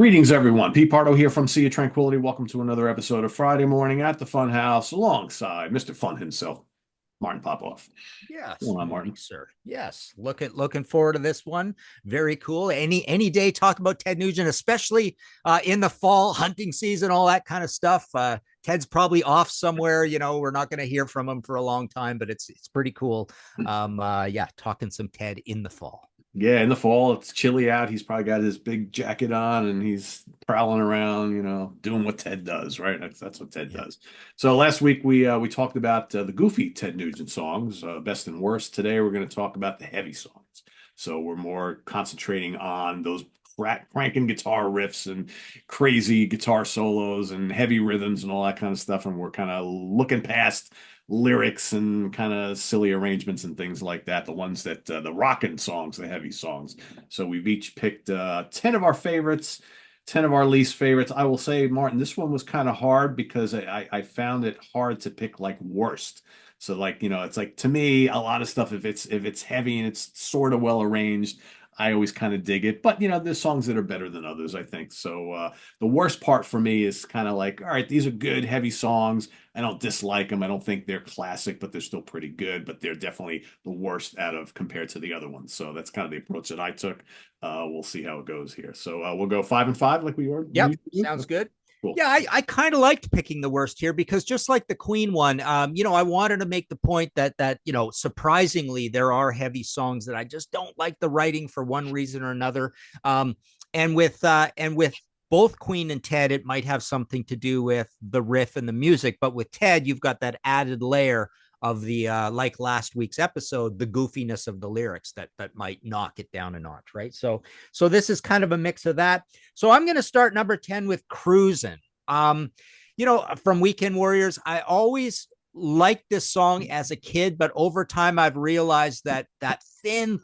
Greetings, everyone. Pete Pardo here from Sea of Tranquility. Welcome to another episode of Friday Morning at the Fun House alongside Mr. Fun himself, Martin Popoff. What's Yes, going on, morning, Martin? sir. Yes, looking forward to this one. Very cool. Any day talk about Ted Nugent, especially in the fall hunting season, all that kind of stuff. Ted's probably off somewhere. We're not going to hear from him for a long time, but it's pretty cool. Yeah, talking some Ted in the fall. Yeah, in the fall, it's chilly out. He's probably got his big jacket on and he's prowling around, doing what Ted does, right? That's what Ted Yeah. does. So last week we talked about the goofy Ted Nugent songs, best and worst. Today we're going to talk about the heavy songs. So we're more concentrating on those cranking guitar riffs and crazy guitar solos and heavy rhythms and all that kind of stuff. And we're kind of looking past lyrics and kind of silly arrangements and things like that. The ones that the rockin' songs, the heavy songs. So we've each picked 10 of our favorites, 10 of our least favorites. I will say, Martin, this one was kind of hard because I found it hard to pick like worst. So like, it's like to me, a lot of stuff, if it's heavy and it's sort of well arranged, I always kind of dig it. But there's songs that are better than others, I think. So the worst part for me is kind of like, all right, these are good, heavy songs. I don't dislike them. I don't think they're classic, but they're still pretty good. But they're definitely the worst out of compared to the other ones. So that's kind of the approach that I took. We'll see how it goes here. So we'll go 5 and 5 like we were. Yep, sounds good. Cool. Yeah, I kind of liked picking the worst here because just like the Queen one, I wanted to make the point that surprisingly there are heavy songs that I just don't like the writing for one reason or another. And with both Queen and Ted, it might have something to do with the riff and the music, but with Ted, you've got that added layer of the like last week's episode, the goofiness of the lyrics that might knock it down a notch, right? So this is kind of a mix of that. So I'm going to start number 10 with Cruisin'. From Weekend Warriors, I always liked this song as a kid, but over time I've realized that thin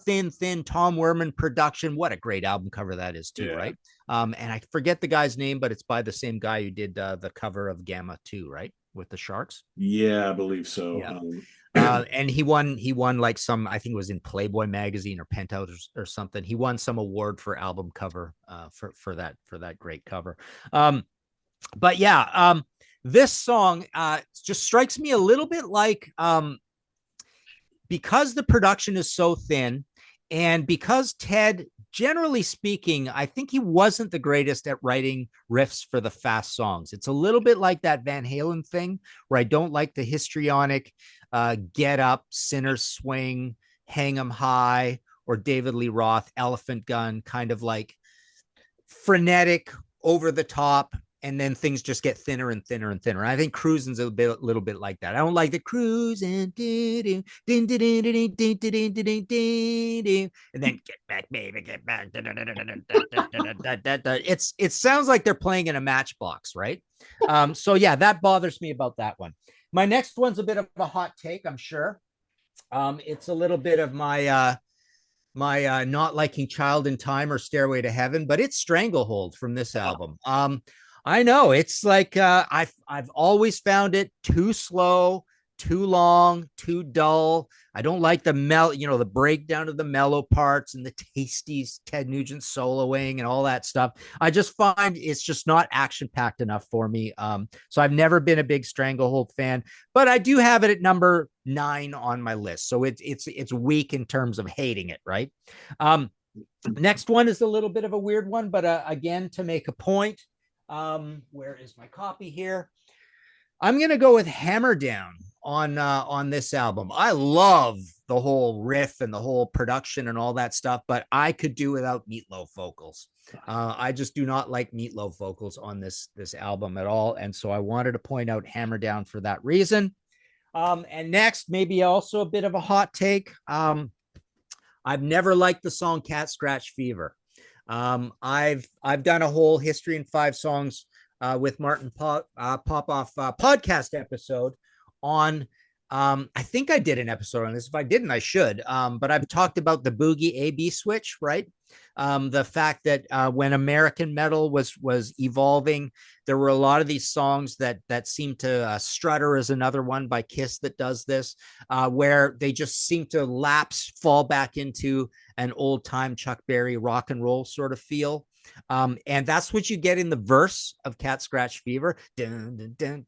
Tom Werman production, what a great album cover that is too, Yeah. right? And I forget the guy's name, but it's by the same guy who did the cover of Gamma 2, right? With the Sharks. Yeah, I believe so. Yeah. And he won like some, I think it was in Playboy magazine or Penthouse or something. He won some award for album cover for that great cover. But yeah, this song just strikes me a little bit like because the production is so thin and because Ted, generally speaking, I think he wasn't the greatest at writing riffs for the fast songs. It's a little bit like that Van Halen thing where I don't like the histrionic Get Up, Sinner Swing, Hang 'em High, or David Lee Roth, Elephant Gun, kind of like frenetic, over the top, and then things just get thinner and thinner and thinner. And I think Cruisin's a little bit like that. I don't like the cruising, and then get back, baby, get back. It sounds like they're playing in a matchbox, right? So yeah, that bothers me about that one. My next one's a bit of a hot take, I'm sure. It's a little bit of my not liking Child in Time or Stairway to Heaven, but it's Stranglehold from this album. I know it's like I've always found it too slow, too long, too dull. I don't like the breakdown of the mellow parts and the tasty Ted Nugent soloing and all that stuff. I just find it's just not action packed enough for me. So I've never been a big Stranglehold fan, but I do have it at number 9 on my list. So it's weak in terms of hating it, right? Next one is a little bit of a weird one, but again, to make a point. Where is my copy here? I'm gonna go with Hammer Down on this album. I love the whole riff and the whole production and all that stuff, but I could do without Meatloaf vocals. I just do not like Meatloaf vocals on this album at all, and so I wanted to point out Hammer Down for that reason. And next, maybe also a bit of a hot take. I've never liked the song Cat Scratch Fever. I've done a whole History in 5 Songs with Martin Popoff podcast episode on. I think I did an episode on this. If I didn't, I should. But I've talked about the Boogie A-B switch, right? The fact that when American metal was evolving, there were a lot of these songs that seem to Strutter is another one by Kiss that does this, where they just seem to fall back into an old time Chuck Berry rock and roll sort of feel. And that's what you get in the verse of Cat Scratch Fever. And then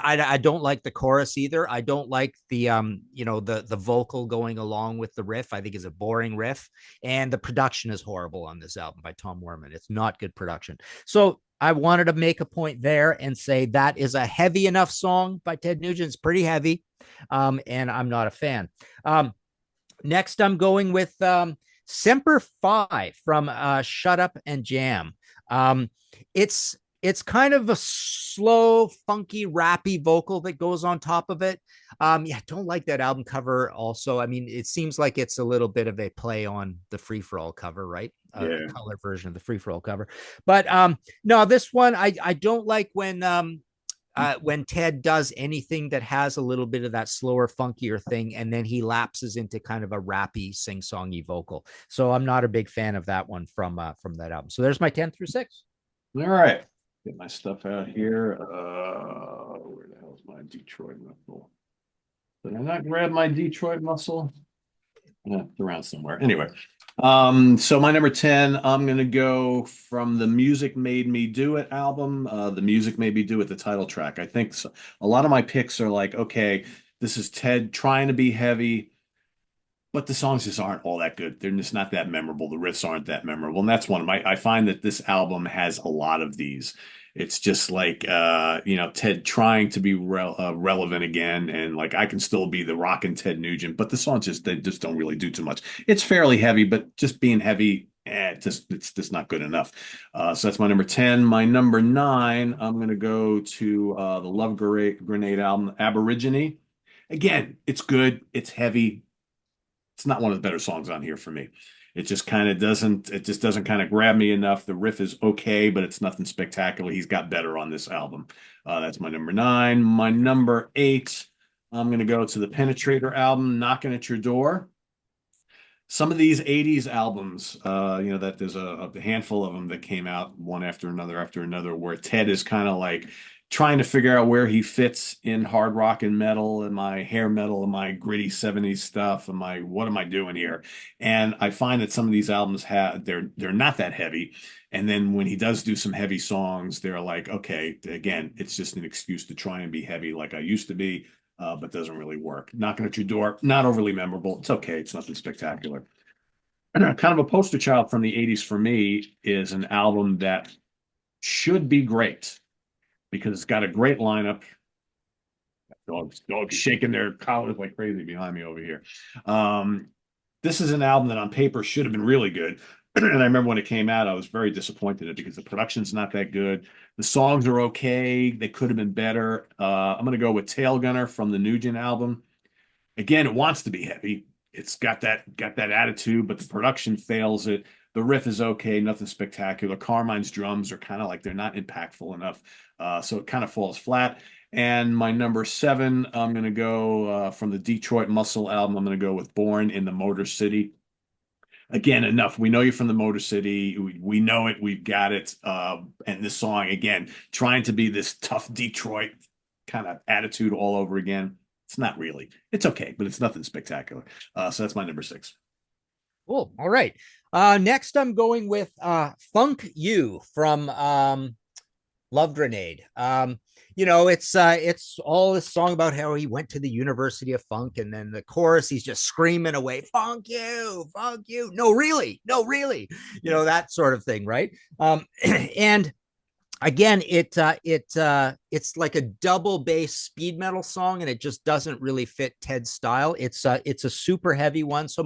I don't like the chorus either. I don't like the the vocal going along with the riff. I think it's a boring riff, and the production is horrible on this album by Tom Werman. It's not good production. So I wanted to make a point there and say that is a heavy enough song by Ted Nugent. It's pretty heavy, and I'm not a fan. Next, I'm going with Semper Fi from Shut Up and Jam. It's kind of a slow, funky, rappy vocal that goes on top of it. Yeah, don't like that album cover also. I mean, it seems like it's a little bit of a play on the Free For All cover, right? Yeah. A color version of the Free For All cover. But no, this one I don't like when Ted does anything that has a little bit of that slower, funkier thing, and then he lapses into kind of a rappy, sing-songy vocal. So I'm not a big fan of that one from that album. So there's my 10 through 6. All right. Get my stuff out here. Where the hell is my Detroit muscle? Did I not grab my Detroit muscle? Yeah, it's around somewhere. Anyway, so my number 10, I'm gonna go from the Music Made Me Do It album. The Music Made Me Do It, the title track. I think so, a lot of my picks are like, okay, this is Ted trying to be heavy, but the songs just aren't all that good. They're just not that memorable. The riffs aren't that memorable. And that's one of my, I find that this album has a lot of these. It's just like, Ted trying to be relevant again. And like, I can still be the rockin' Ted Nugent, but the songs they just don't really do too much. It's fairly heavy, but just being heavy, it's just not good enough. So that's my number 10. My number 9, I'm going to go to the Love Grenade album, Aborigine. Again, it's good. It's heavy. It's not one of the better songs on here for me. It just doesn't kind of grab me enough. The riff is okay, but it's nothing spectacular. He's got better on this album. That's my number 9. My number 8, I'm going to go to the Penetrator album, Knocking at Your Door. Some of these 80s albums, that there's a handful of them that came out one after another, where Ted is kind of like trying to figure out where he fits in hard rock and metal and my hair metal and my gritty 70s stuff and my what am I doing here? And I find that some of these albums they're not that heavy. And then when he does do some heavy songs, they're like, okay, again, it's just an excuse to try and be heavy like I used to be, but doesn't really work. Knocking at Your Door, not overly memorable. It's okay. It's nothing spectacular. Kind of a poster child from the 80s for me is an album that should be great because it's got a great lineup. Dogs shaking their collars like crazy behind me over here. This is an album that on paper should have been really good. And I remember when it came out, I was very disappointed in it because the production's not that good. The songs are okay. They could have been better. I'm going to go with Tail Gunner from the Nugent album. Again, it wants to be heavy. It's got that attitude, but the production fails it. The riff is okay, nothing spectacular. Carmine's drums are kind of like they're not impactful enough, so it kind of falls flat. And my number 7, I'm going to go from the Detroit Muscle album. I'm going to go with Born in the Motor City. Again, enough. We know you're from the Motor City. We know it. We've got it. And this song, again, trying to be this tough Detroit kind of attitude all over again. It's not really. It's okay, but it's nothing spectacular. So that's my number 6. Cool. All right. Next, I'm going with Funk You from Love Grenade. It's all this song about how he went to the University of Funk, and then the chorus, he's just screaming away, "Funk you, funk you." No, really, no, really. That sort of thing, right? And again, it's like a double bass speed metal song, and it just doesn't really fit Ted's style. It's a super heavy one. So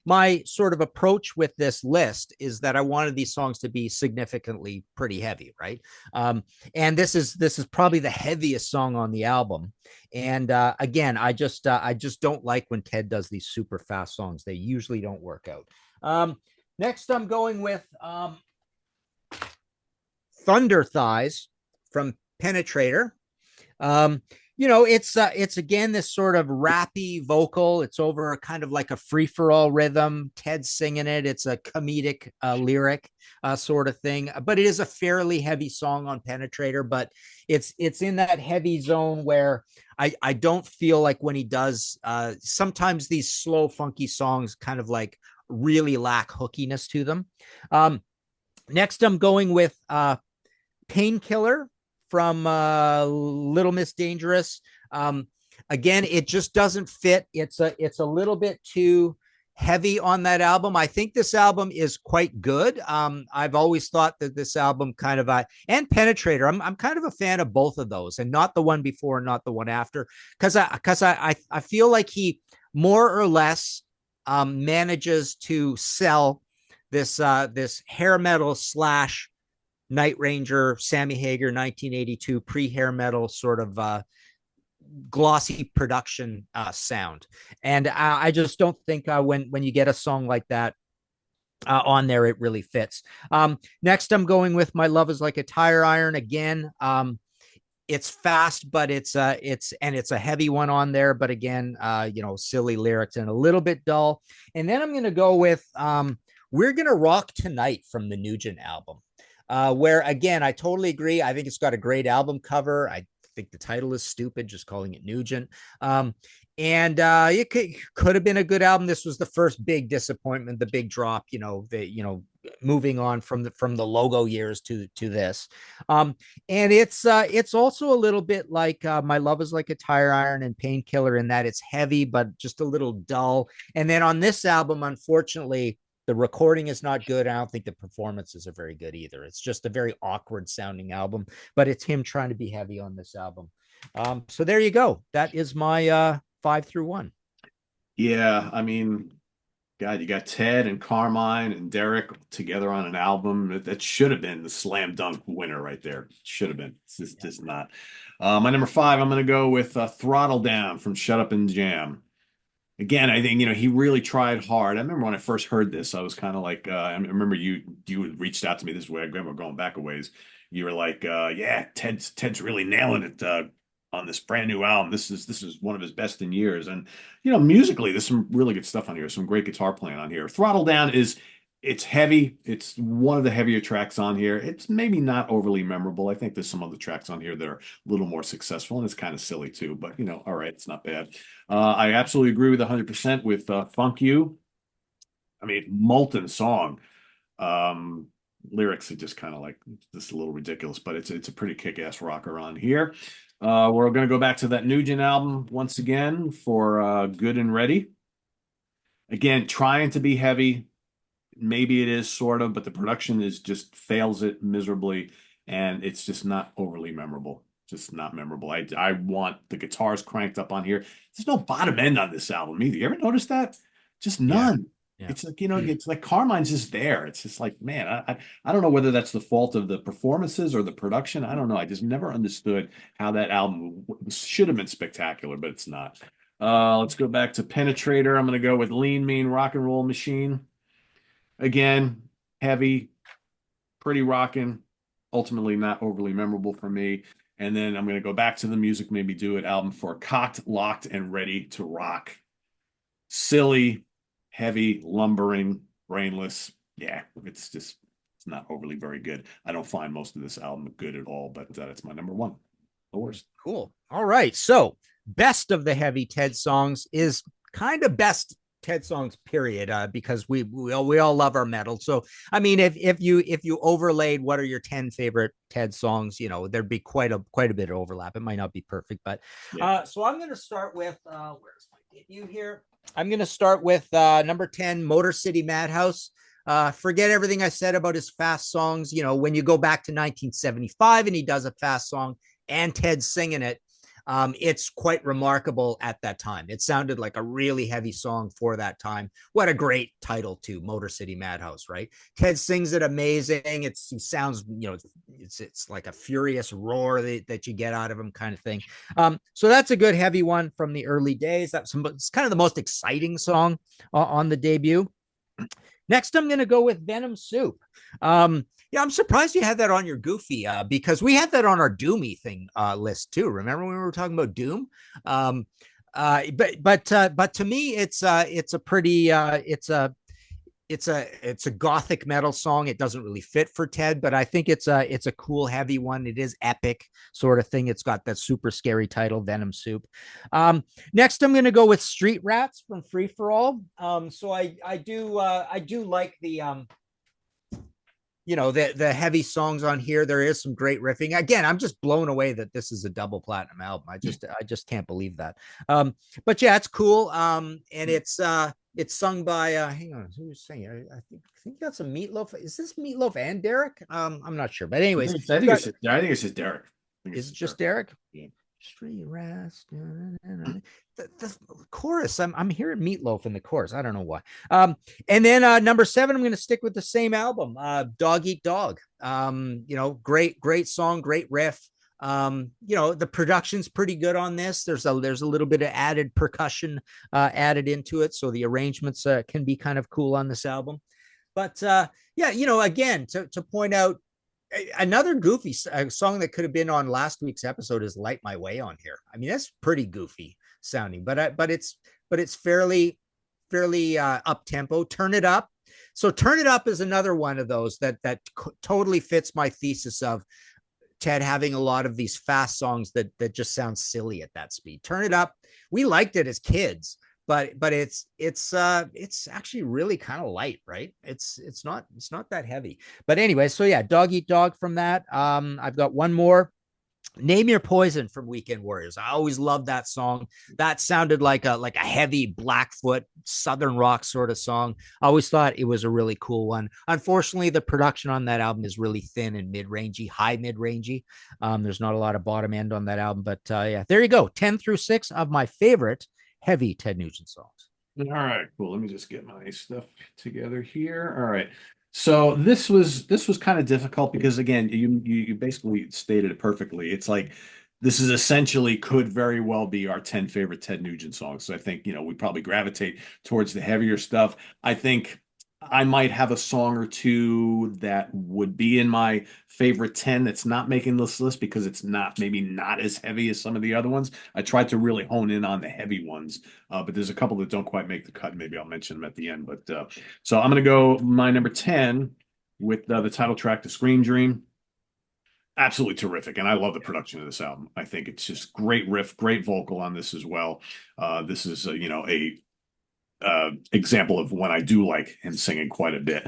my sort of approach with this list is that I wanted these songs to be significantly pretty heavy, right? And this is probably the heaviest song on the album. And again, I just don't like when Ted does these super fast songs. They usually don't work out. Next, I'm going with Thunder Thighs from Penetrator. it's again this sort of rappy vocal. It's over kind of like a free for all rhythm. Ted singing it. It's a comedic lyric sort of thing, but it is a fairly heavy song on Penetrator. But it's in that heavy zone where I don't feel like when he does sometimes these slow funky songs kind of like really lack hookiness to them. Next, I'm going with Painkiller from Little Miss Dangerous. Again, it just doesn't fit. It's a little bit too heavy on that album. I think this album is quite good. I've always thought that this album kind of and Penetrator. I'm kind of a fan of both of those, and not the one before, not the one after, because I feel like he more or less manages to sell this hair metal slash Night Ranger, Sammy Hagar, 1982 pre-hair metal sort of glossy production sound. And I just don't think when you get a song like that on there, it really fits. Next, I'm going with My Love Is Like a Tire Iron again. It's fast, but it's a heavy one on there. But again, silly lyrics and a little bit dull. And then I'm going to go with We're Gonna Rock Tonight from the Nugent album. Where again, I totally agree. I think it's got a great album cover. I think the title is stupid, just calling it Nugent. And it could have been a good album. This was the first big disappointment, the big drop. Moving on from the logo years to this. And it's also a little bit like My Love Is Like a Tire Iron and Painkiller in that it's heavy but just a little dull. And then on this album, unfortunately, the recording is not good. I don't think the performances are very good either. It's just a very awkward sounding album, but it's him trying to be heavy on this album. So there you go. That is my 5 through 1. Yeah, I mean, God, you got Ted and Carmine and Derek together on an album. That should have been the slam dunk winner right there. Should have been. It's just not. My number 5, I'm going to go with Throttle Down from Shut Up and Jam. Again, I think he really tried hard. I remember when I first heard this, I was kind of like, I remember you reached out to me this way. We're going back a ways. You were like, yeah, Ted's really nailing it on this brand new album. This is one of his best in years. And musically, there's some really good stuff on here. Some great guitar playing on here. Throttle Down it's heavy. It's one of the heavier tracks on here. It's maybe not overly memorable. I think there's some other tracks on here that are a little more successful, and it's kind of silly too. But all right, it's not bad. I absolutely agree with 100% with Funk You. I mean, Molten Song. Lyrics are just kind of like just a little ridiculous, but it's a pretty kick-ass rocker on here. We're going to go back to that Nugent album once again for Good and Ready. Again, trying to be heavy. Maybe it is sort of, but the production is just fails it miserably, and it's just not overly memorable. Just not memorable. I want the guitars cranked up on here. There's no bottom end on this album either. You ever notice that? Just none. Yeah. It's like, it's like Carmine's just there. It's just like, man, I don't know whether that's the fault of the performances or the production. I don't know. I just never understood how that album should have been spectacular, but it's not. Let's go back to Penetrator. I'm going to go with Lean Mean Rock and Roll Machine. Again, heavy, pretty rocking, ultimately not overly memorable for me. And then I'm going to go back to the Music Made Me Do It album for Cocked, Locked, and Ready to Rock. Silly, heavy, lumbering, brainless. Yeah, it's not overly very good. I don't find most of this album good at all, but it's my number 1. The worst. Cool. All right. So best of the heavy Ted songs is kind of best Ted songs, period, because we all love our metal. So I mean, if you overlaid what are your 10 favorite Ted songs, there'd be quite a bit of overlap. It might not be perfect, but yeah. So I'm going to start with where's my debut here? I'm going to start with number 10, Motor City Madhouse. Forget everything I said about his fast songs. When you go back to 1975 and he does a fast song and Ted's singing it, it's quite remarkable at that time. It sounded like a really heavy song for that time. What a great title to Motor City Madhouse, right? Ted sings it amazing. He sounds, it's like a furious roar that you get out of him, kind of thing. So that's a good heavy one from the early days. It's kind of the most exciting song on the debut. Next, I'm going to go with Venom Soup. Yeah, I'm surprised you had that on your Goofy because we had that on our Doomy thing list too. Remember when we were talking about Doom? Um, but to me, it's a pretty it's a gothic metal song. It doesn't really fit for Ted, but I think it's a cool heavy one. It is epic sort of thing. It's got that super scary title, Venom Soup. Next, I'm going to go with Street Rats from Free for All. So I do like the heavy songs on here. There is some great riffing. Again, I'm just blown away that this is a double platinum album. I just can't believe that. But yeah, it's cool. And it's sung by hang on, who's singing? I think that's a Meatloaf. Is this Meatloaf and Derek? I'm not sure, but anyways, I think it's just Derek. is it just Derek? Street Rats. The chorus. I'm hearing Meatloaf in the chorus. I don't know why. And then number 7, I'm going to stick with the same album, Dog Eat Dog. Great song, great riff. The production's pretty good on this. There's a little bit of added percussion added into it, so the arrangements can be kind of cool on this album. But yeah, again, to point out another goofy song that could have been on last week's episode is "Light My Way" on here. I mean, that's pretty goofy sounding, but it's fairly up tempo. Turn It Up. So Turn It Up is another one of those that totally fits my thesis of Ted having a lot of these fast songs that just sound silly at that speed. Turn It Up. We liked it as kids, but it's actually really kind of light, right? It's not that heavy. But anyway, so yeah, Dog Eat Dog from that. I've got one more. Name Your Poison from Weekend Warriors. I always loved that song. That sounded like a heavy Blackfoot Southern rock sort of song. I always thought it was a really cool one. Unfortunately, the production on that album is really thin and mid-rangey, high mid-rangey. There's not a lot of bottom end on that album, but yeah, there you go. 10 through 6 of my favorite heavy Ted Nugent songs. All right, cool. Let me just get my stuff together here. All right. So this was kind of difficult because again, you basically stated it perfectly. It's like this is essentially could very well be our 10 favorite Ted Nugent songs. So I think, we probably gravitate towards the heavier stuff. I think I might have a song or two that would be in my favorite 10 that's not making this list because it's maybe not as heavy as some of the other ones. I tried to really hone in on the heavy ones, but there's a couple that don't quite make the cut. Maybe I'll mention them at the end. But so I'm going to go my number 10 with the title track, "The Screen Dream." Absolutely terrific. And I love the production of this album. I think it's just great riff, great vocal on this as well. This is, a example of when I do like him singing quite a bit.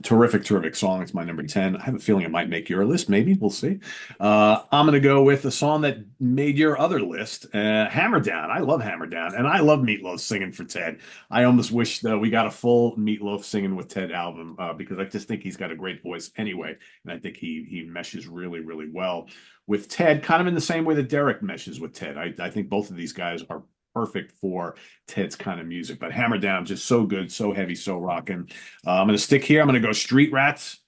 Terrific song. It's my number 10. I have a feeling it might make your list. Maybe we'll see. I'm going to go with a song that made your other list, Hammer Down. I love Hammer Down, and I love Meatloaf singing for Ted. I almost wish that we got a full Meatloaf singing with Ted album because I just think he's got a great voice anyway, and I think he meshes really, really well with Ted, kind of in the same way that Derek meshes with Ted. I think both of these guys are perfect for Ted's kind of music. But Hammer Down, just so good, so heavy, so rocking. I'm going to stick here. I'm going to go Street Rats.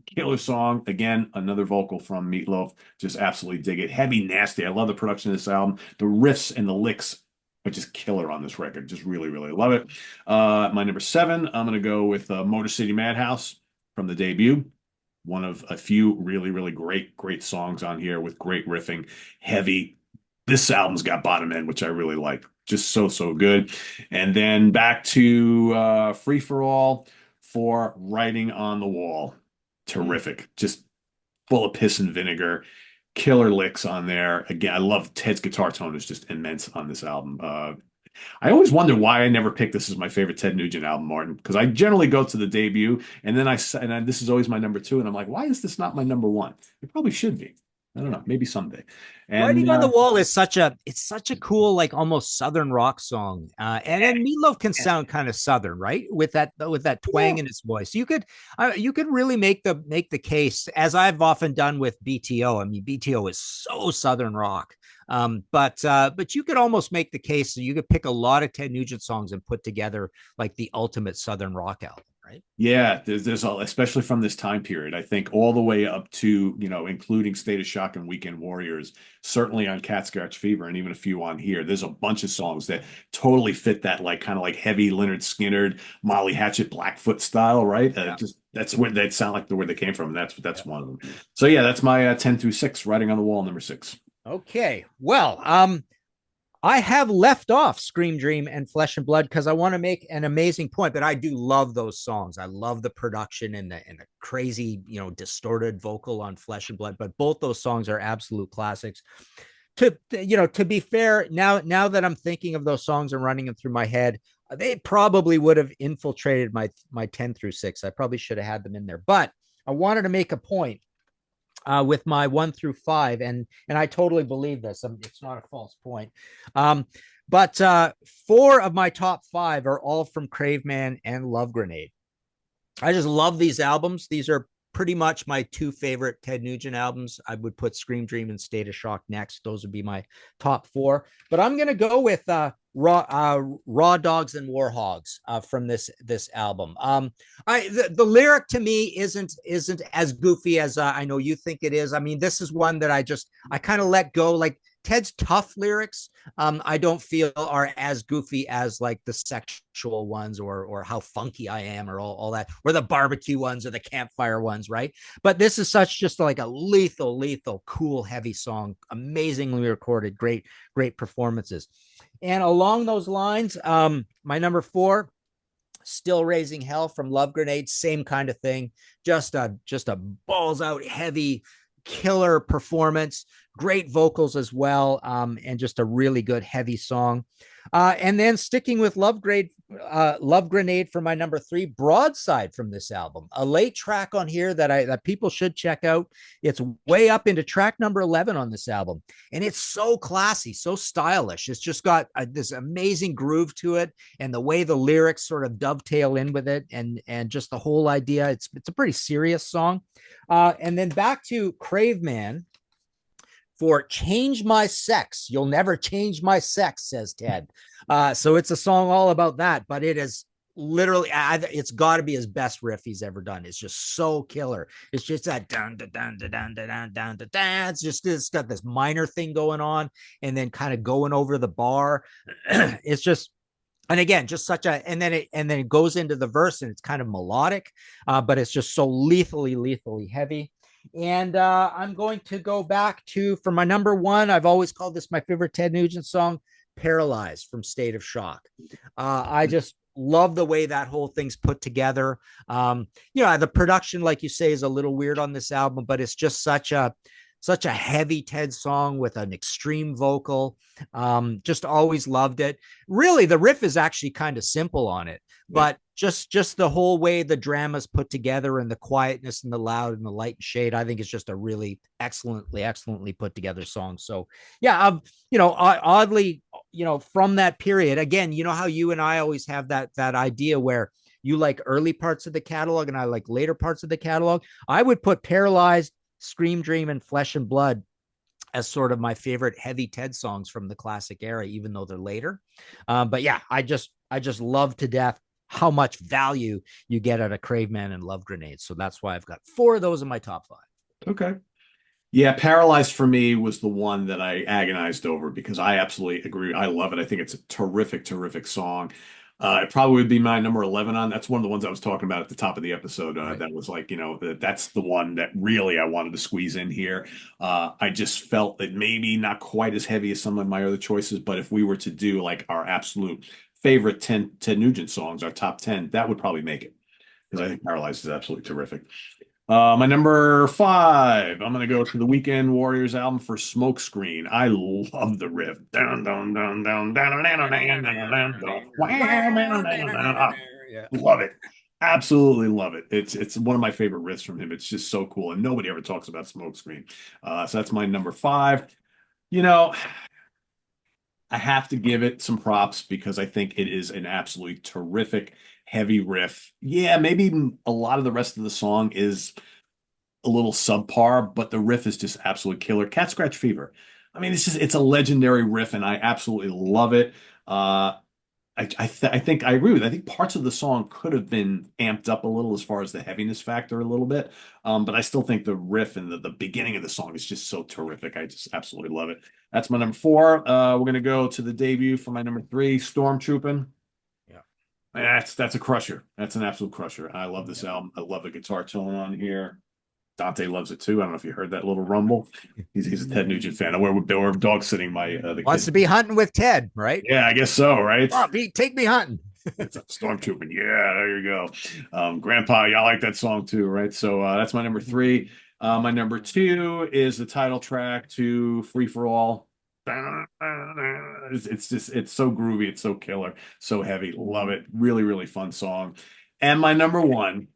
Killer song. Again, another vocal from Meatloaf. Just absolutely dig it. Heavy, nasty. I love the production of this album. The riffs and the licks are just killer on this record. Just really, really love it. My number 7, I'm going to go with Motor City Madhouse from the debut. One of a few really, really great songs on here with great riffing, heavy. This album's got bottom end, which I really like. Just so good. And then back to Free for All for Writing on the Wall. Terrific. Just full of piss and vinegar. Killer licks on there. Again, I love Ted's guitar tone is just immense on this album. I always wonder why I never picked this as my favorite Ted Nugent album, Martin, because I generally go to the debut and then this is always my number 2, and I'm like, why is this not my number 1? It probably should be. I don't know, maybe someday. Writing And on the Wall is such a cool, like almost Southern rock song. And then Meatloaf can sound kind of Southern, right? With that twang in his voice. You could really make the case, as I've often done with BTO. I mean, BTO is so Southern rock. But you could almost make the case that you could pick a lot of Ted Nugent songs and put together like the ultimate Southern rock album. right? Yeah, especially from this time period. I think all the way up to, including State of Shock and Weekend Warriors, certainly on Cat Scratch Fever, and even a few on here. There's a bunch of songs that totally fit that like kind of like heavy Leonard Skinner, Molly Hatchet, Blackfoot style, right? Yeah. Just that's where they sound like the where they came from. And that's Yeah. one of them. So yeah, that's my 10 through 6, writing on the wall, number 6. Okay. Well, I have left off Scream Dream and Flesh and Blood because I want to make an amazing point, but I do love those songs. I love the production and the crazy, distorted vocal on Flesh and Blood, but both those songs are absolute classics. To be fair, now that I'm thinking of those songs and running them through my head, they probably would have infiltrated my 10 through 6. I probably should have had them in there. But I wanted to make a point with my 1 through 5, and I totally believe this. It's not a false point. But 4 of my top 5 are all from Craveman and Love Grenade. I just love these albums. These are pretty much my 2 favorite Ted Nugent albums. I would put Scream Dream and State of Shock next. Those would be my top 4. But I'm gonna go with Raw Dogs and War Hogs from this album. The lyric to me isn't as goofy as I know you think it is. I mean, this is one that I kind of let go. Like Ted's tough lyrics, I don't feel are as goofy as like the sexual ones or how funky I am or all that, or the barbecue ones or the campfire ones, right? But this is such just like a lethal, cool, heavy song, amazingly recorded, great performances. And along those lines, my number 4, Still Raising Hell from Love Grenade, same kind of thing. Just a balls out heavy killer performance, great vocals as well, and just a really good heavy song. And then sticking with Love Grenade for my number 3, Broadside from this album, a late track on here that people should check out. It's way up into track number 11 on this album, and it's so classy, so stylish. It's just got this amazing groove to it, and the way the lyrics sort of dovetail in with it, and just the whole idea. It's a pretty serious song. And then back to Craveman for Change My Sex. You'll never change my sex, says Ted. So it's a song all about that, but it is literally, it's got to be his best riff he's ever done. It's just so killer. It's just that down, down, down, down, down, down, down. It's got this minor thing going on and then kind of going over the bar. It's just, and again, just such a, and then it goes into the verse and it's kind of melodic, but it's just so lethally heavy. And I'm going to go back to, for my number 1, I've always called this my favorite Ted Nugent song, Paralyzed from State of Shock. I just love the way that whole thing's put together. The production, like you say, is a little weird on this album, but it's just such a heavy Ted song with an extreme vocal. Just always loved it. Really, the riff is actually kind of simple on it, but just the whole way the drama's put together and the quietness and the loud and the light and shade, I think it's just a really excellently put together song. So yeah, oddly, from that period, again, how you and I always have that idea where you like early parts of the catalog and I like later parts of the catalog. I would put Paralyzed, Scream Dream, and Flesh and Blood as sort of my favorite heavy Ted songs from the classic era, even though they're later. But yeah, I just love to death how much value you get out of Craveman and Love Grenade. So that's why I've got 4 of those in my top 5. Okay. Yeah, Paralyzed for me was the one that I agonized over because I absolutely agree. I love it. I think it's a terrific song. It probably would be my number 11 on. That's one of the ones I was talking about at the top of the episode. Right. That was like, that's the one that really I wanted to squeeze in here. I just felt that maybe not quite as heavy as some of my other choices, but if we were to do like our absolute favorite 10 Ted Nugent songs, our top 10, that would probably make it because I think Paralyzed is absolutely terrific. My number 5, I'm gonna go to the Weekend Warriors album for Smokescreen. I love the riff. Down, down, down, down, down, down, down, down, down. Yeah. Love it. Absolutely love it. It's one of my favorite riffs from him. It's just so cool, and nobody ever talks about Smokescreen. So that's my number 5. I have to give it some props because I think it is an absolutely terrific heavy riff. Yeah, maybe a lot of the rest of the song is a little subpar, but the riff is just absolute killer. Cat Scratch Fever. I mean, it's a legendary riff, and I absolutely love it. I think I agree with. I think parts of the song could have been amped up a little as far as the heaviness factor a little bit. But I still think the riff and the beginning of the song is just so terrific. I just absolutely love it. That's my number four. We're gonna go to the debut for my number three, Stormtroopin'. Yeah. That's a crusher. That's an absolute crusher. I love this Yeah. album. I love the guitar tone on here. Dante loves it too. I don't know if you heard that little rumble. He's a Ted Nugent fan. We're dog sitting my the Wants kid. to be hunting with Ted, right? Yeah, I guess so, right? Oh, Pete, take me hunting. It's a stormtrooping. Yeah, there you go. Grandpa, y'all like that song too, right? So that's my number three. My number two is the title track to Free for All. It's just it's so groovy, it's so killer, so heavy. Love it. Really, really fun song. And my number one,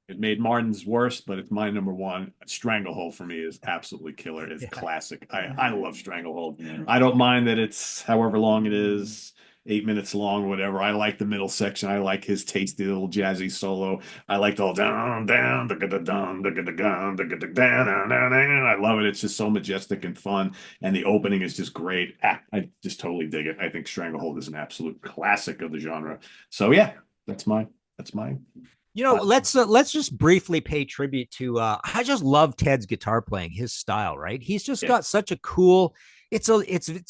it made Martin's worse, but it's my number one. Stranglehold for me is absolutely killer. It's Yeah. classic. I love Stranglehold. I don't mind that it's however long it is. 8 minutes long, whatever. I like the middle section. I like his tasty little jazzy solo. I like the whole down, down, da da down, da da down, da da down, down. I love it. It's just so majestic and fun, and the opening is just great. I just totally dig it. I think Stranglehold is an absolute classic of the genre. So yeah, that's my. Let's just briefly pay tribute to I just love Ted's guitar playing, his style, right? He's just Yeah, got such a cool it's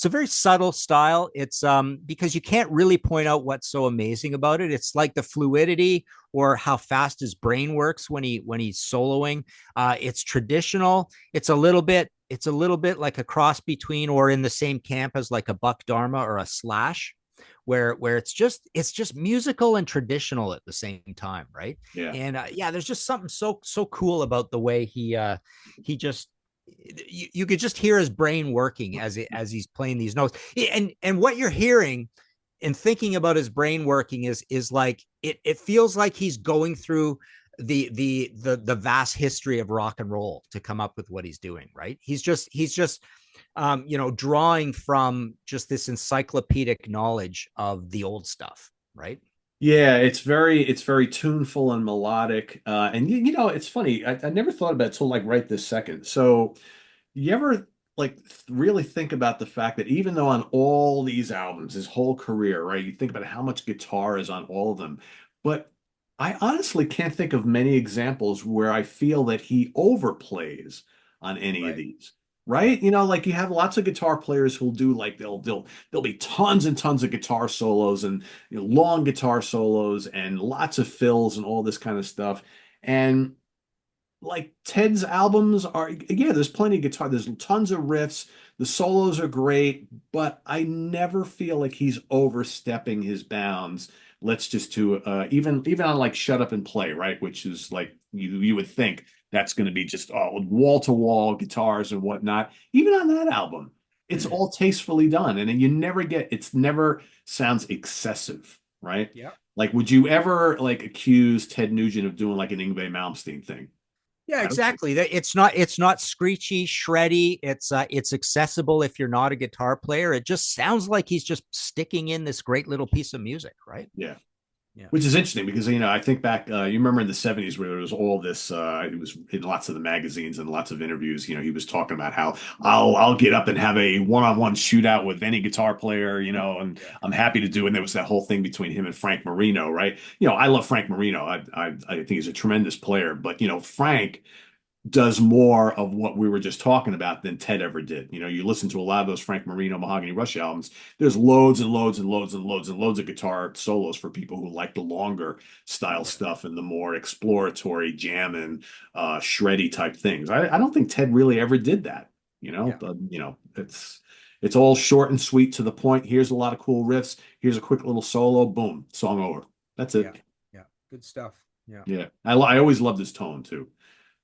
a very subtle style. It's because you can't really point out what's so amazing about it. It's like the fluidity or how fast his brain works when he's soloing. It's traditional. It's a little bit like a cross between or in the same camp as like a Buck Dharma or a Slash where it's just musical and traditional at the same time, right? yeah. And yeah, there's just something so cool about the way he just you could just hear his brain working as he's playing these notes. And what you're hearing and thinking about his brain working is like it feels like he's going through the vast history of rock and roll to come up with what he's doing, right? He's just drawing from just this encyclopedic knowledge of the old stuff, right? Yeah, it's very tuneful and melodic. And it's funny. I never thought about it till like right this second. So you ever like really think about the fact that even though on all these albums, his whole career, right, you think about how much guitar is on all of them, but I honestly can't think of many examples where I feel that he overplays on any of Right. these. Yeah. Right? Like you have lots of guitar players who'll do like there'll be tons and tons of guitar solos and long guitar solos and lots of fills and all this kind of stuff. And like Ted's albums are, yeah, there's plenty of guitar, there's tons of riffs, the solos are great, but I never feel like he's overstepping his bounds. Let's just do even on like Shut Up and Play, right? Which is like you would think that's going to be just wall to wall guitars and whatnot. Even on that album, it's all tastefully done, and then it's never sounds excessive, right? Yeah. Like, would you ever like accuse Ted Nugent of doing like an Yngwie Malmsteen thing? Yeah, I don't think. exactly. It's not screechy, shreddy. It's accessible if you're not a guitar player. It just sounds like he's just sticking in this great little piece of music, right? Yeah. Yeah. Which is interesting because I think back you remember in the 70s where there was all this it was in lots of the magazines and lots of interviews, he was talking about how I'll get up and have a one-on-one shootout with any guitar player, and Yeah. I'm happy to do. And there was that whole thing between him and Frank Marino, right? I love Frank Marino. I think he's a tremendous player, but Frank does more of what we were just talking about than Ted ever did. You listen to a lot of those Frank Marino Mahogany Rush albums, there's loads and loads and loads and loads and loads of guitar solos for people who like the longer style Yeah. stuff and the more exploratory jam and shreddy type things. I don't think Ted really ever did that. Yeah. It's all short and sweet to the point. Here's a lot of cool riffs. Here's a quick little solo. Boom, song over. That's Yeah. it. Yeah. Good stuff. Yeah. Yeah, I always loved his tone too.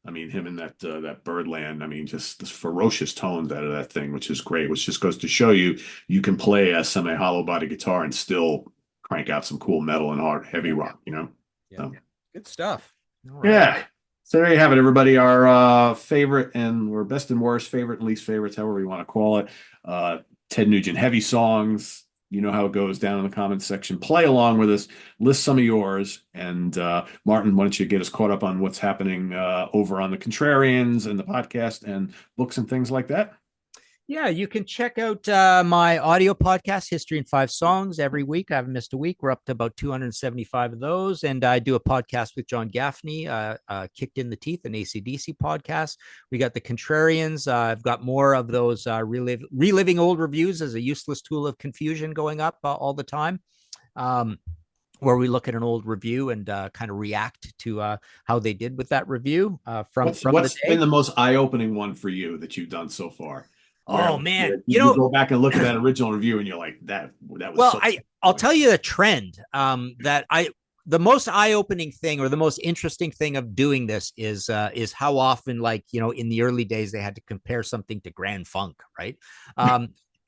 I mean, him and that Birdland. I mean, just the ferocious tones out of that thing, which is great. Which just goes to show you can play a semi hollow body guitar and still crank out some cool metal and hard heavy Yeah. rock. Yeah. So Good stuff. All right. yeah. So there you have it, everybody. Our favorite and or best and worst, favorite and least favorites, however you want to call it. Uh, Ted Nugent heavy songs. You know how it goes down in the comments section. Play along with us. List some of yours. And Martin, why don't you get us caught up on what's happening over on the Contrarians and the podcast and books and things like that? Yeah, you can check out my audio podcast, History in Five Songs, every week. I haven't missed a week. We're up to about 275 of those. And I do a podcast with John Gaffney, Kicked in the Teeth, an AC/DC podcast. We got the Contrarians. I've got more of those reliving old reviews as a useless tool of confusion going up all the time. Um, where we look at an old review and kind of react to how they did with that review from the What's been day. the most eye-opening one for you that you've done so far? Where Oh man, you go back and look at that original review and you're like, that was well, so I'll tell you the trend that I the most eye-opening thing or the most interesting thing of doing this is how often, like, in the early days they had to compare something to Grand Funk, right?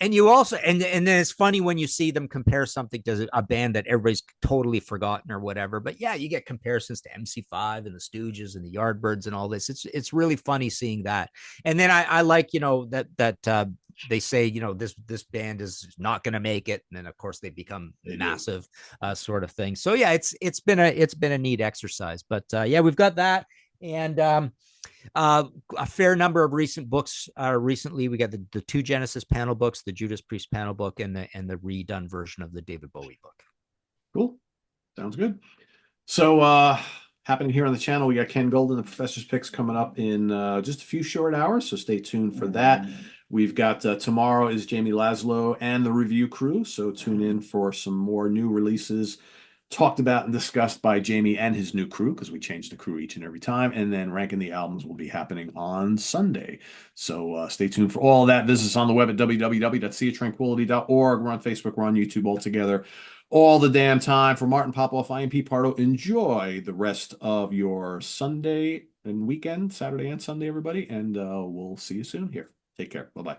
And you also and then it's funny when you see them compare something to a band that everybody's totally forgotten or whatever. But yeah, you get comparisons to MC5 and the Stooges and the Yardbirds and all this. It's really funny seeing that. And then I like, that they say, this band is not going to make it, and then of course they become massive, sort of thing. So yeah, it's been a neat exercise. But yeah, we've got that. And a fair number of recent books. Recently, we got the two Genesis panel books, the Judas Priest panel book, and the redone version of the David Bowie book. Cool. Sounds good. So, happening here on the channel, we got Ken Golden, the Professor's Picks, coming up in just a few short hours. So stay tuned for that. We've got tomorrow is Jamie Laszlo and the review crew. So tune in for some more new releases talked about and discussed by Jamie and his new crew, because we change the crew each and every time. And then ranking the albums will be happening on Sunday. So stay tuned for all of that. Visit us on the web at www.seatranquility.org. We're on Facebook. We're on YouTube all together all the damn time. For Martin Popoff, I am Pete Pardo. Enjoy the rest of your Sunday and weekend, Saturday and Sunday, everybody. And we'll see you soon here. Take care. Bye-bye.